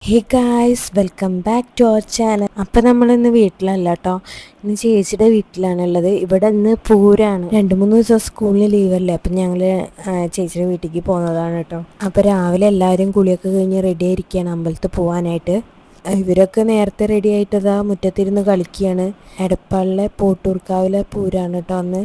Hey guys, welcome back to our channel. അപ്പം നമ്മളിന്ന് വീട്ടിലല്ല കേട്ടോ, ഇന്ന് ചേച്ചിയുടെ വീട്ടിലാണുള്ളത്. ഇവിടെ ഇന്ന് പൂരാണ്. 2-3 ദിവസം സ്കൂളിൽ ലീവല്ലേ, അപ്പം ഞങ്ങൾ ചേച്ചിയുടെ വീട്ടിലേക്ക് പോകുന്നതാണ് കേട്ടോ. അപ്പോൾ രാവിലെ എല്ലാവരും കുളിയൊക്കെ കഴിഞ്ഞ് റെഡി ആയിരിക്കുകയാണ് അമ്പലത്തിൽ പോകാനായിട്ട്. ഇവരൊക്കെ നേരത്തെ റെഡി ആയിട്ടതാ മുറ്റത്തിരുന്ന് കളിക്കുകയാണ്. എടപ്പാളിലെ പോട്ടൂർക്കാവിലെ പൂരാണ് കേട്ടോ അന്ന്.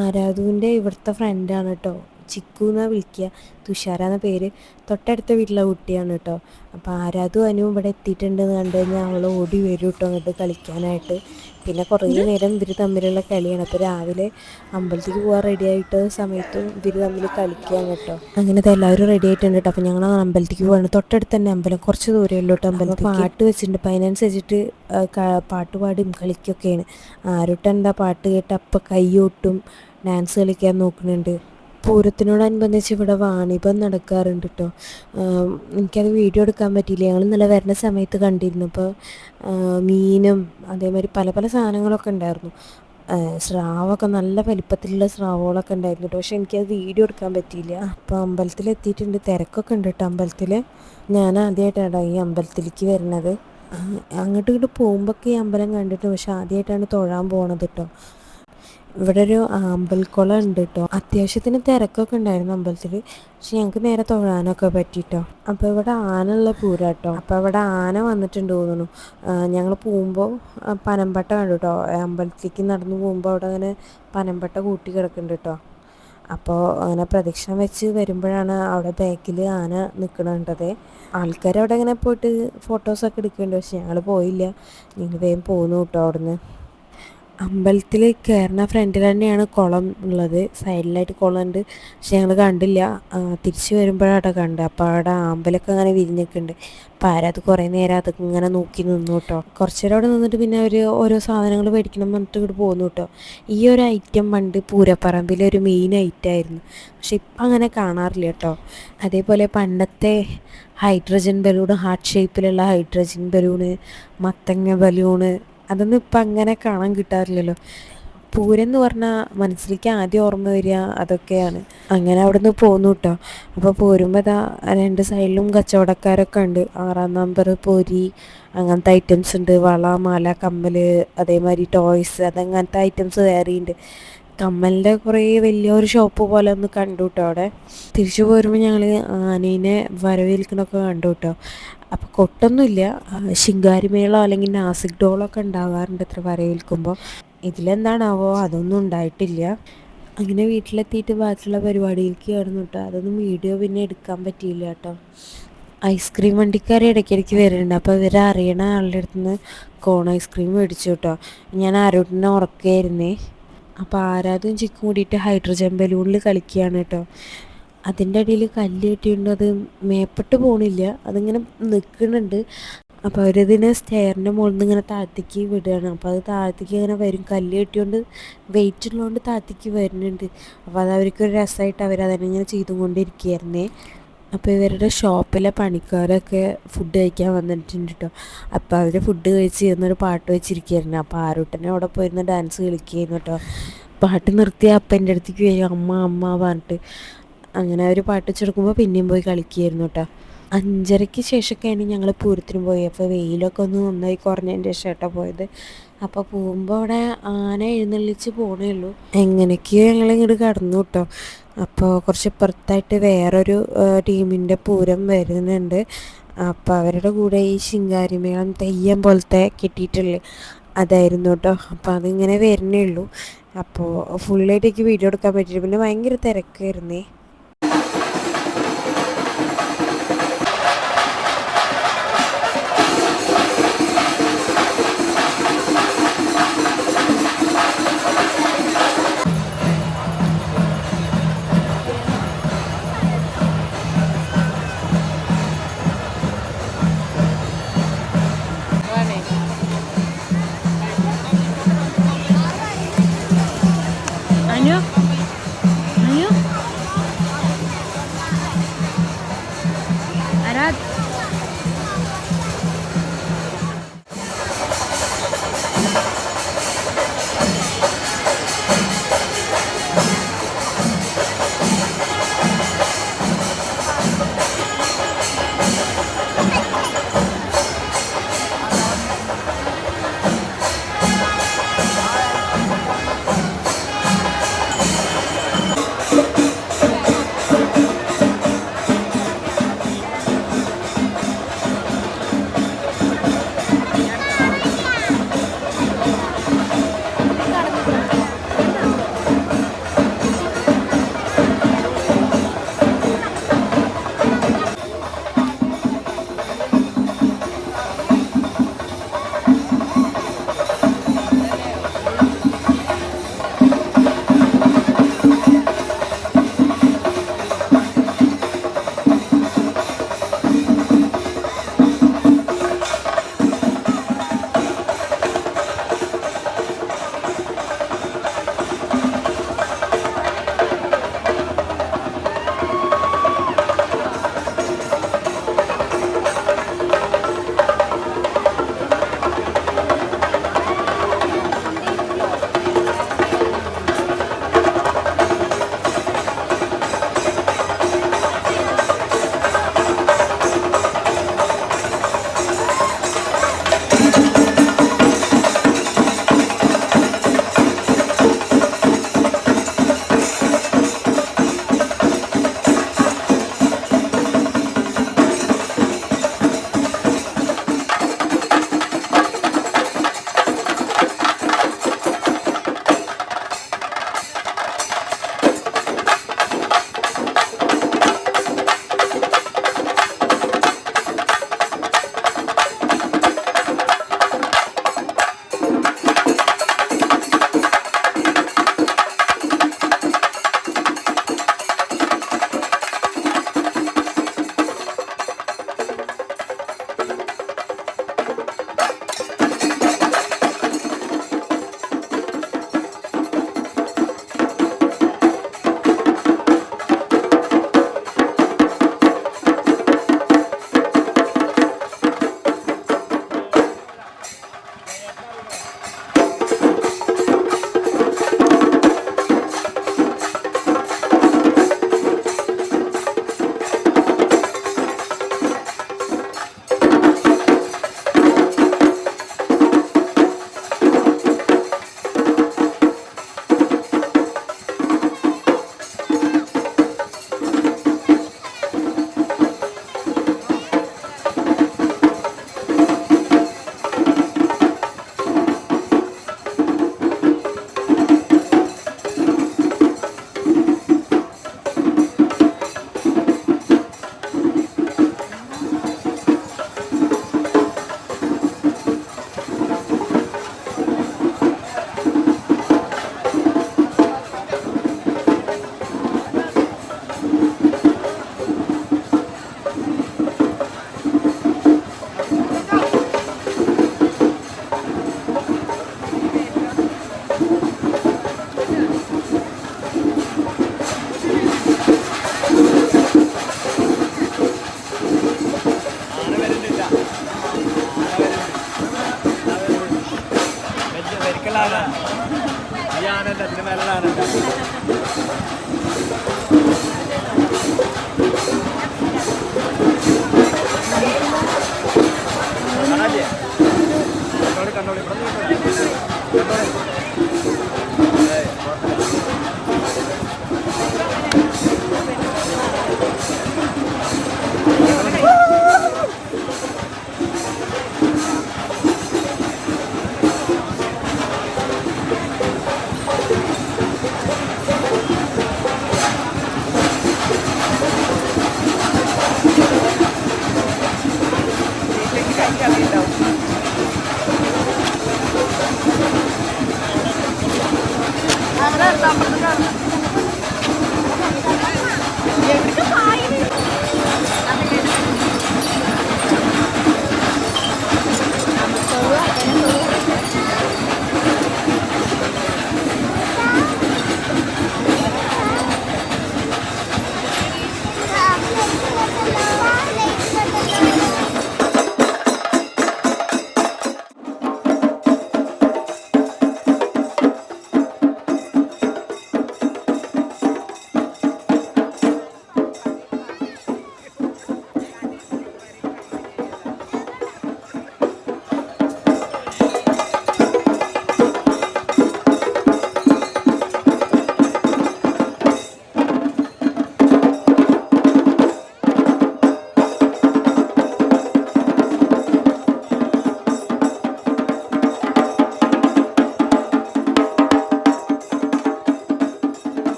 ആരാധുവിൻ്റെ ഇവിടുത്തെ ഫ്രണ്ടാണ് കേട്ടോ, ചിക്കു എന്നാണ് വിളിക്കുക, തുഷാര എന്ന പേര്. തൊട്ടടുത്ത വീട്ടിലെ കുട്ടിയാണ് കേട്ടോ. അപ്പോൾ ആരാധു അനുവും ഇവിടെ എത്തിയിട്ടുണ്ടെന്ന് കണ്ടു കഴിഞ്ഞാൽ അവൾ ഓടി വരും കേട്ടോ അങ്ങോട്ട് കളിക്കാനായിട്ട്. പിന്നെ കുറേ നേരം ഇവർ തമ്മിലുള്ള കളിയാണ്. അപ്പോൾ രാവിലെ അമ്പലത്തേക്ക് പോകാൻ റെഡി ആയിട്ട് സമയത്തും ഇവർ തമ്മിൽ കളിക്കുകയാണ് കേട്ടോ. അങ്ങനത്തെ എല്ലാവരും റെഡി ആയിട്ടുണ്ട് കേട്ടോ. അപ്പോൾ ഞങ്ങൾ അമ്പലത്തേക്ക് പോവാണ്. തൊട്ടടുത്ത് തന്നെ അമ്പലം, കുറച്ച് ദൂരമല്ലോ കേട്ടോ അമ്പലത്തിൽ. പാട്ട് വെച്ചിട്ടുണ്ട്, അപ്പോൾ അതിനനുസരിച്ചിട്ട് പാട്ട് പാടും കളിക്കൊക്കെയാണ്. ആരോട്ട് എന്താ പാട്ട് കേട്ട് അപ്പം കൈയോട്ടും ഡാൻസ് കളിക്കാൻ നോക്കുന്നുണ്ട്. പൂരത്തിനോടനുബന്ധിച്ച് ഇവിടെ വാണിഭം നടക്കാറുണ്ട് കേട്ടോ. എനിക്കത് വീഡിയോ എടുക്കാൻ പറ്റിയില്ല, ഞങ്ങൾ ഇന്നലെ വരുന്ന സമയത്ത് കണ്ടിരുന്നു. അപ്പോൾ മീനും അതേമാതിരി പല പല സാധനങ്ങളൊക്കെ ഉണ്ടായിരുന്നു. സ്രാവൊക്കെ നല്ല വലിപ്പത്തിലുള്ള സ്രാവുകളൊക്കെ ഉണ്ടായിരുന്നു കേട്ടോ. പക്ഷെ എനിക്കത് വീഡിയോ എടുക്കാൻ പറ്റിയില്ല. അപ്പോൾ അമ്പലത്തിലെത്തിയിട്ടുണ്ട്, തിരക്കൊക്കെ ഉണ്ട് കേട്ടോ അമ്പലത്തിൽ. ഞാൻ ആദ്യമായിട്ടാണ് ഈ അമ്പലത്തിലേക്ക് വരുന്നത്. അങ്ങോട്ട് ഇങ്ങോട്ട് പോകുമ്പോഴൊക്കെ ഈ അമ്പലം കണ്ടിട്ട്, പക്ഷെ ആദ്യമായിട്ടാണ് തൊഴാൻ പോണത് കേട്ടോ. ഇവിടെ ഒരു അമ്പലക്കുളം ഉണ്ട് കേട്ടോ. അത്യാവശ്യത്തിന് തിരക്കൊക്കെ ഉണ്ടായിരുന്നു അമ്പലത്തിൽ, പക്ഷെ ഞങ്ങൾക്ക് നേരെ തൊഴാനൊക്കെ പറ്റിട്ടോ. അപ്പോൾ ഇവിടെ ആന ഉള്ള പൂരം കേട്ടോ. അപ്പോൾ ഇവിടെ ആന വന്നിട്ടുണ്ട് തോന്നുന്നു. ഞങ്ങൾ പോകുമ്പോൾ പനമ്പട്ട കണ്ടു കേട്ടോ. അമ്പലത്തിലേക്ക് നടന്നു പോകുമ്പോൾ അവിടെ അങ്ങനെ പനമ്പട്ട കൂട്ടി കിടക്കുന്നുണ്ട് കേട്ടോ. അപ്പോൾ അങ്ങനെ പ്രദക്ഷിണം വെച്ച് വരുമ്പോഴാണ് അവിടെ ബാക്കിൽ ആന നിൽക്കണത്. ആൾക്കാർ അവിടെ അങ്ങനെ പോയിട്ട് ഫോട്ടോസൊക്കെ എടുക്കുന്നുണ്ട്, പക്ഷെ ഞങ്ങൾ പോയില്ല. ഞങ്ങൾ വേഗം പോന്നു കേട്ടോ അവിടുന്ന്. അമ്പലത്തിൽ കയറുന്ന ഫ്രണ്ടിൽ തന്നെയാണ് കുളം ഉള്ളത്, സൈഡിലായിട്ട് കുളം ഉണ്ട്, പക്ഷെ ഞങ്ങൾ കണ്ടില്ല. തിരിച്ച് വരുമ്പോഴാണ് കണ്ടത്. അപ്പോൾ അവിടെ ആമ്പലൊക്കെ അങ്ങനെ വിരിഞ്ഞൊക്കെയുണ്ട്. അപ്പോൾ ആരത് കുറേ നേരം അതൊക്കെ ഇങ്ങനെ നോക്കി നിന്നു കേട്ടോ. കുറച്ച് നേരം അവിടെ നിന്നിട്ട് പിന്നെ അവർ ഓരോ സാധനങ്ങൾ മേടിക്കണം പറഞ്ഞിട്ട് ഇങ്ങോട്ട് പോന്നു കേട്ടോ. ഈ ഒരു ഐറ്റം പണ്ട് പൂരപ്പറമ്പിലൊരു മെയിൻ ഐറ്റം ആയിരുന്നു, പക്ഷെ ഇപ്പം അങ്ങനെ കാണാറില്ല കേട്ടോ. അതേപോലെ പണ്ടത്തെ ഹൈഡ്രജൻ ബലൂണ്, ഹാർട്ട് ഷേപ്പിലുള്ള ഹൈഡ്രജൻ ബലൂണ്, മത്തങ്ങ ബലൂണ്, അതൊന്നും ഇപ്പം അങ്ങനെ കാണാൻ കിട്ടാറില്ലല്ലോ. പൂരം എന്ന് പറഞ്ഞാൽ മനസ്സിലേക്ക് ആദ്യം ഓർമ്മ വരിക അതൊക്കെയാണ്. അങ്ങനെ അവിടെ നിന്ന് പോന്നു കേട്ടോ. അപ്പോൾ പോരുമ്പോൾ ഇതാ 2 സൈഡിലും കച്ചവടക്കാരൊക്കെ ഉണ്ട്. 6-ാം നമ്പർ പൊരി അങ്ങനത്തെ ഐറ്റംസ് ഉണ്ട്. വള, മാല, കമ്മൽ, അതേമാതിരി ടോയ്സ്, അതങ്ങനത്തെ ഐറ്റംസ് വേറെയുണ്ട്. കമ്മലിൻ്റെ കുറേ വലിയൊരു ഷോപ്പ് പോലെ ഒന്ന് കണ്ടു കേട്ടോ അവിടെ. തിരിച്ചു പോരുമ്പോൾ ഞങ്ങൾ ആനേനെ വരവേൽക്കണമൊക്കെ കണ്ടു കേട്ടോ. അപ്പോൾ കൊട്ടൊന്നുമില്ല, ശിങ്കാരിമേളോ അല്ലെങ്കിൽ നാസിക് ഡോളൊക്കെ ഉണ്ടാവാറുണ്ട് അത്ര വരവേൽക്കുമ്പോൾ. ഇതിലെന്താണാവോ അതൊന്നും ഉണ്ടായിട്ടില്ല. അങ്ങനെ വീട്ടിലെത്തിയിട്ട് ബാക്കിയുള്ള പരിപാടിയിലേക്ക് ആയിരുന്നു കേട്ടോ. അതൊന്നും വീഡിയോ പിന്നെ എടുക്കാൻ പറ്റിയില്ല കേട്ടോ. ഐസ്ക്രീം വണ്ടിക്കാർ ഇടയ്ക്കിടയ്ക്ക് വരുന്നുണ്ട്. അപ്പോൾ ഇവരെ അറിയണ ആളുടെ അടുത്ത് നിന്ന് കോൺ ഐസ്ക്രീം മേടിച്ചു കേട്ടോ. ഞാൻ ആരോട്ടിനെ ഉറക്കുകയായിരുന്നേ. അപ്പോൾ ആരാധും ചിക്കും കൂടിയിട്ട് ഹൈഡ്രജൻ ബലൂണിൽ കളിക്കുകയാണ് കേട്ടോ. അതിൻ്റെ ഇടയിൽ കല്ല് കെട്ടിയുണ്ട്, അത് മേപ്പെട്ട് പോകണില്ല, അതിങ്ങനെ നിൽക്കുന്നുണ്ട്. അപ്പോൾ അവരതിനെ സ്റ്റെയറിൻ്റെ മുകളിൽ നിന്ന് ഇങ്ങനെ താഴത്തേക്ക് വിടുകയാണ്. അപ്പോൾ അത് താഴത്തേക്ക് ഇങ്ങനെ വരും, കല്ല് കെട്ടിയോണ്ട് വെയിറ്റ് ഉള്ളതുകൊണ്ട് താഴത്തേക്ക് വരുന്നുണ്ട്. അപ്പോൾ അത് അവർക്കൊരു രസമായിട്ട് അവരതിനിങ്ങനെ ചെയ്തുകൊണ്ടിരിക്കുകയായിരുന്നേ. അപ്പോൾ ഇവരുടെ ഷോപ്പിലെ പണിക്കാരൊക്കെ ഫുഡ് കഴിക്കാൻ വന്നിട്ടുണ്ട് കേട്ടോ. അപ്പോൾ അവർ ഫുഡ് കഴിച്ച് ഇരുന്നൊരു പാട്ട് വെച്ചിരിക്കുകയായിരുന്നു. അപ്പോൾ ആരോട്ടനെ അവിടെ പോയിരുന്ന് ഡാൻസ് കളിക്കുകയായിരുന്നു കേട്ടോ. പാട്ട് നിർത്തിയ അപ്പം എൻ്റെ അടുത്തേക്ക് വരും, അമ്മ അമ്മ പറഞ്ഞിട്ട്. അങ്ങനെ അവർ പാട്ട് വെച്ചെടുക്കുമ്പോൾ പിന്നെയും പോയി കളിക്കുകയായിരുന്നു കേട്ടോ. 5:30-ക്ക് ശേഷമൊക്കെയാണ് ഞങ്ങൾ പൂരത്തിന് പോയി. അപ്പോൾ വെയിലൊക്കെ ഒന്ന് നന്നായി കുറഞ്ഞതിൻ്റെ ശേഷം പോയത്. അപ്പോൾ പോകുമ്പോൾ അവിടെ ആന എഴുന്നള്ളിച്ച് പോകണേ ഉള്ളൂ. എങ്ങനെയൊക്കെയോ ഞങ്ങളിങ്ങോട്ട് കടന്നു കേട്ടോ. അപ്പോൾ കുറച്ച് ഇപ്പുറത്തായിട്ട് വേറൊരു ടീമിൻ്റെ പൂരം വരുന്നുണ്ട്. അപ്പോൾ അവരുടെ കൂടെ ഈ ശിങ്കാരിമേളം തെയ്യം പോലത്തെ കെട്ടിയിട്ടുള്ളേ അതായിരുന്നു കേട്ടോ. അപ്പോൾ അതിങ്ങനെ വരുന്നേ ഉള്ളൂ. അപ്പോൾ ഫുള്ളായിട്ട് എനിക്ക് വീഡിയോ എടുക്കാൻ പറ്റിയില്ല, പിന്നെ ഭയങ്കര തിരക്കായിരുന്നേ. അനു അനു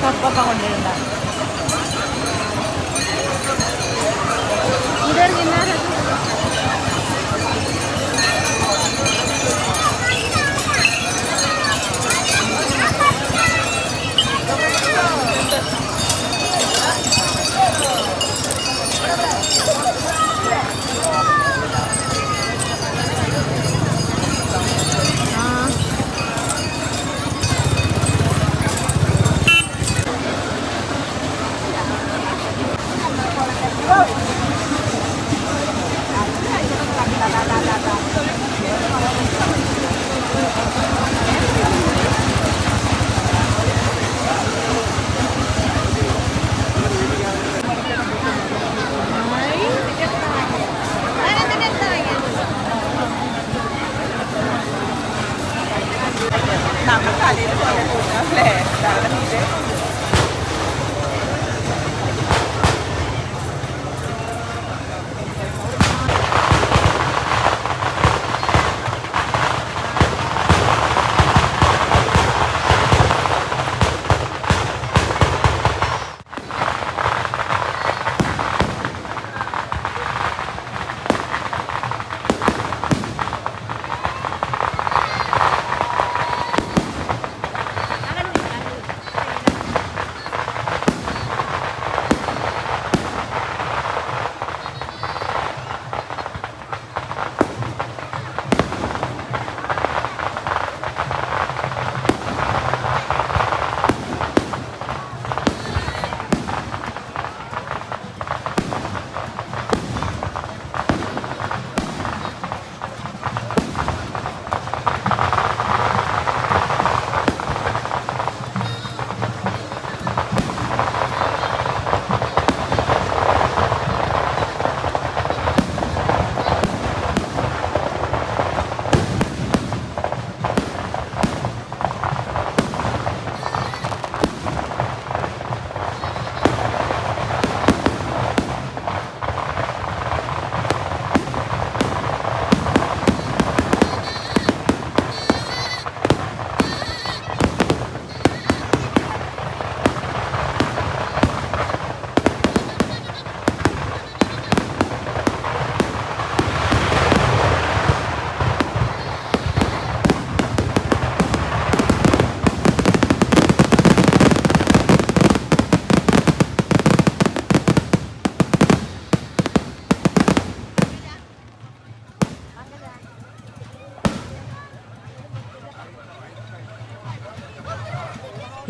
കപ്പൊക്കെ കൊണ്ടുവരുന്നുണ്ട്.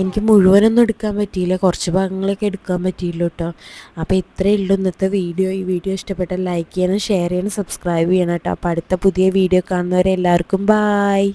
എനിക്ക് മുഴുവനൊന്നും എടുക്കാൻ പറ്റിയില്ല, കുറച്ച് ഭാഗങ്ങളൊക്കെ എടുക്കാൻ പറ്റിയില്ല കേട്ടോ. അപ്പോൾ ഇത്രയേ ഉള്ളൂ ഇന്നത്തെ വീഡിയോ. ഈ വീഡിയോ ഇഷ്ടപ്പെട്ടാൽ ലൈക്ക് ചെയ്യണം, ഷെയർ ചെയ്യണം, സബ്സ്ക്രൈബ് ചെയ്യണം കേട്ടോ. അപ്പോൾ അടുത്ത പുതിയ വീഡിയോ കാണുന്നവരെ എല്ലാവർക്കും ബായ്.